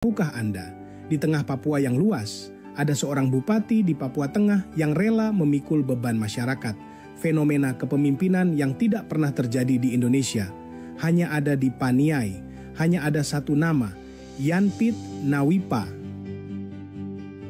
Tahukah Anda, di tengah Papua yang luas, ada seorang bupati di Papua Tengah yang rela memikul beban masyarakat. Fenomena kepemimpinan yang tidak pernah terjadi di Indonesia. Hanya ada di Paniai, hanya ada satu nama, Yanpit Nawipa.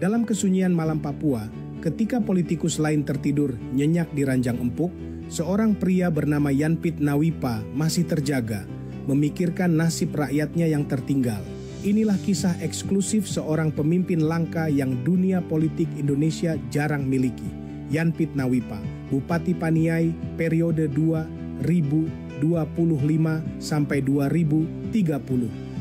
Dalam kesunyian malam Papua, ketika politikus lain tertidur nyenyak di ranjang empuk, seorang pria bernama Yanpit Nawipa masih terjaga, memikirkan nasib rakyatnya yang tertinggal. Inilah kisah eksklusif seorang pemimpin langka yang dunia politik Indonesia jarang miliki. Yanpit Nawipa, Bupati Paniai periode 2025 sampai 2030.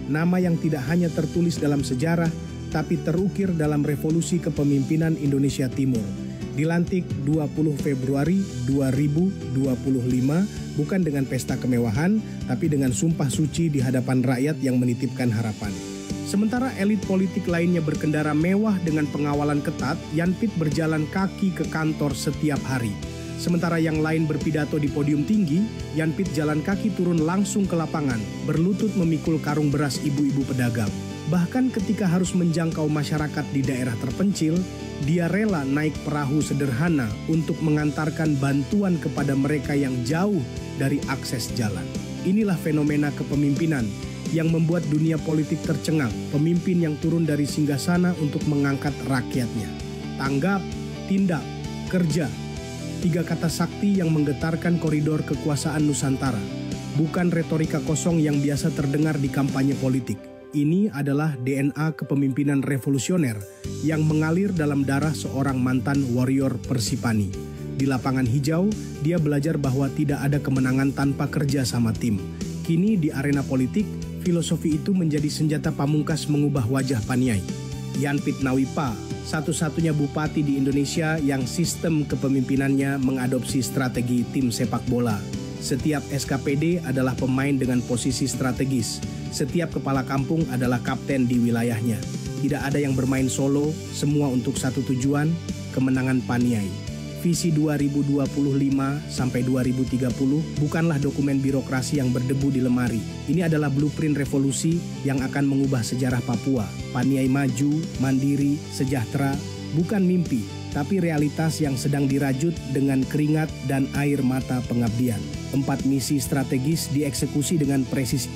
Nama yang tidak hanya tertulis dalam sejarah, tapi terukir dalam revolusi kepemimpinan Indonesia Timur. Dilantik 20 Februari 2025, bukan dengan pesta kemewahan, tapi dengan sumpah suci di hadapan rakyat yang menitipkan harapan. Sementara elit politik lainnya berkendara mewah dengan pengawalan ketat, Yanpit berjalan kaki ke kantor setiap hari. Sementara yang lain berpidato di podium tinggi, Yanpit jalan kaki turun langsung ke lapangan, berlutut memikul karung beras ibu-ibu pedagang. Bahkan ketika harus menjangkau masyarakat di daerah terpencil, dia rela naik perahu sederhana untuk mengantarkan bantuan kepada mereka yang jauh dari akses jalan. Inilah fenomena kepemimpinan yang membuat dunia politik tercengang, pemimpin yang turun dari singgasana untuk mengangkat rakyatnya. Tanggap, tindak, kerja. 3 kata sakti yang menggetarkan koridor kekuasaan Nusantara. Bukan retorika kosong yang biasa terdengar di kampanye politik. Ini adalah DNA kepemimpinan revolusioner yang mengalir dalam darah seorang mantan warrior Persipani. Di lapangan hijau, dia belajar bahwa tidak ada kemenangan tanpa kerja sama tim. Kini di arena politik, filosofi itu menjadi senjata pamungkas mengubah wajah Paniai. Yanpit Nawipa, satu-satunya bupati di Indonesia yang sistem kepemimpinannya mengadopsi strategi tim sepak bola. Setiap SKPD adalah pemain dengan posisi strategis. Setiap kepala kampung adalah kapten di wilayahnya. Tidak ada yang bermain solo, semua untuk satu tujuan, kemenangan Paniai. Visi 2025 sampai 2030 bukanlah dokumen birokrasi yang berdebu di lemari. Ini adalah blueprint revolusi yang akan mengubah sejarah Papua. Paniai maju, mandiri, sejahtera, bukan mimpi, tapi realitas yang sedang dirajut dengan keringat dan air mata pengabdian. 4 misi strategis dieksekusi dengan presisi.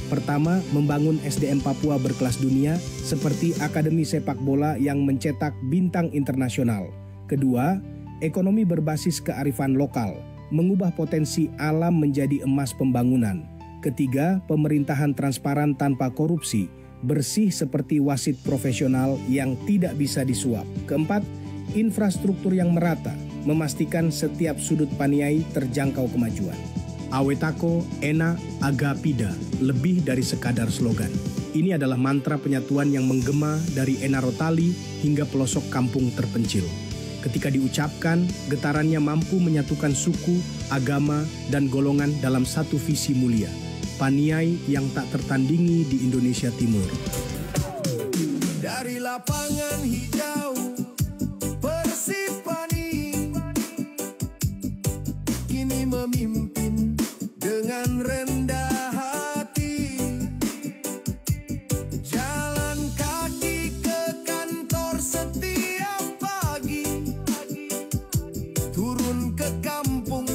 Pertama, membangun SDM Papua berkelas dunia seperti Akademi Sepak Bola yang mencetak bintang internasional. Kedua, ekonomi berbasis kearifan lokal, mengubah potensi alam menjadi emas pembangunan. Ketiga, pemerintahan transparan tanpa korupsi, bersih seperti wasit profesional yang tidak bisa disuap. Keempat, infrastruktur yang merata, memastikan setiap sudut Paniai terjangkau kemajuan. Awetako Ena Agapida, lebih dari sekadar slogan. Ini adalah mantra penyatuan yang menggema dari Enarotali hingga pelosok kampung terpencil. Ketika diucapkan, getarannya mampu menyatukan suku, agama, dan golongan dalam satu visi mulia. Paniai yang tak tertandingi di Indonesia Timur. Dari lapangan hijau, Persipani kini memimpin dengan rendah hati. Jalan kaki ke kantor setiap pagi, turun ke kampung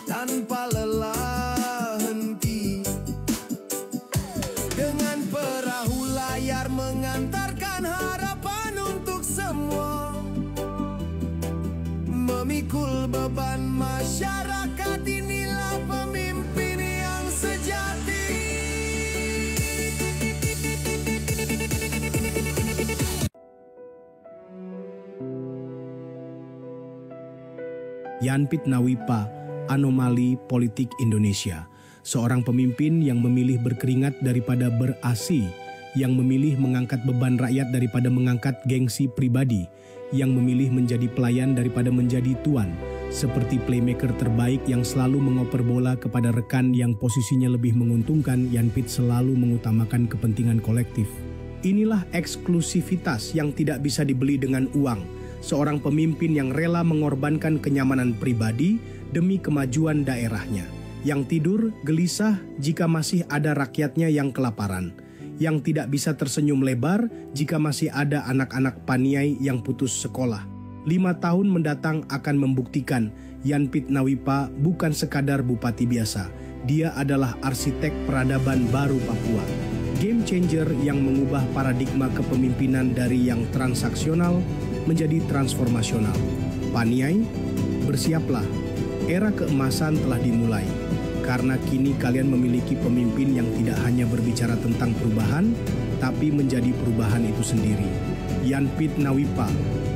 tanpa lelah henti. Dengan perahu layar mengantarkan harapan untuk semua, memikul beban masyarakat. Inilah pemimpin yang sejati. Yanpit Nawipa, anomali politik Indonesia. Seorang pemimpin yang memilih berkeringat daripada berasi, yang memilih mengangkat beban rakyat daripada mengangkat gengsi pribadi, yang memilih menjadi pelayan daripada menjadi tuan. Seperti playmaker terbaik yang selalu mengoper bola kepada rekan yang posisinya lebih menguntungkan, Yanpit selalu mengutamakan kepentingan kolektif. Inilah eksklusivitas yang tidak bisa dibeli dengan uang. Seorang pemimpin yang rela mengorbankan kenyamanan pribadi demi kemajuan daerahnya. Yang tidur gelisah jika masih ada rakyatnya yang kelaparan. yang tidak bisa tersenyum lebar jika masih ada anak-anak Paniai yang putus sekolah. 5 tahun mendatang akan membuktikan Yanpit Nawipa bukan sekadar bupati biasa. Dia adalah arsitek peradaban baru Papua. Game changer yang mengubah paradigma kepemimpinan dari yang transaksional menjadi transformasional. Paniai, bersiaplah. Era keemasan telah dimulai. Karena kini kalian memiliki pemimpin yang tidak hanya berbicara tentang perubahan, tapi menjadi perubahan itu sendiri. Yanpit Nawipa,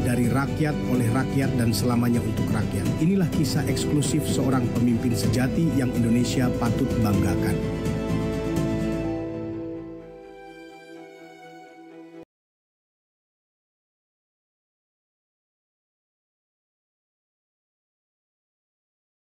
dari rakyat, oleh rakyat, dan selamanya untuk rakyat. Inilah kisah eksklusif seorang pemimpin sejati yang Indonesia patut banggakan.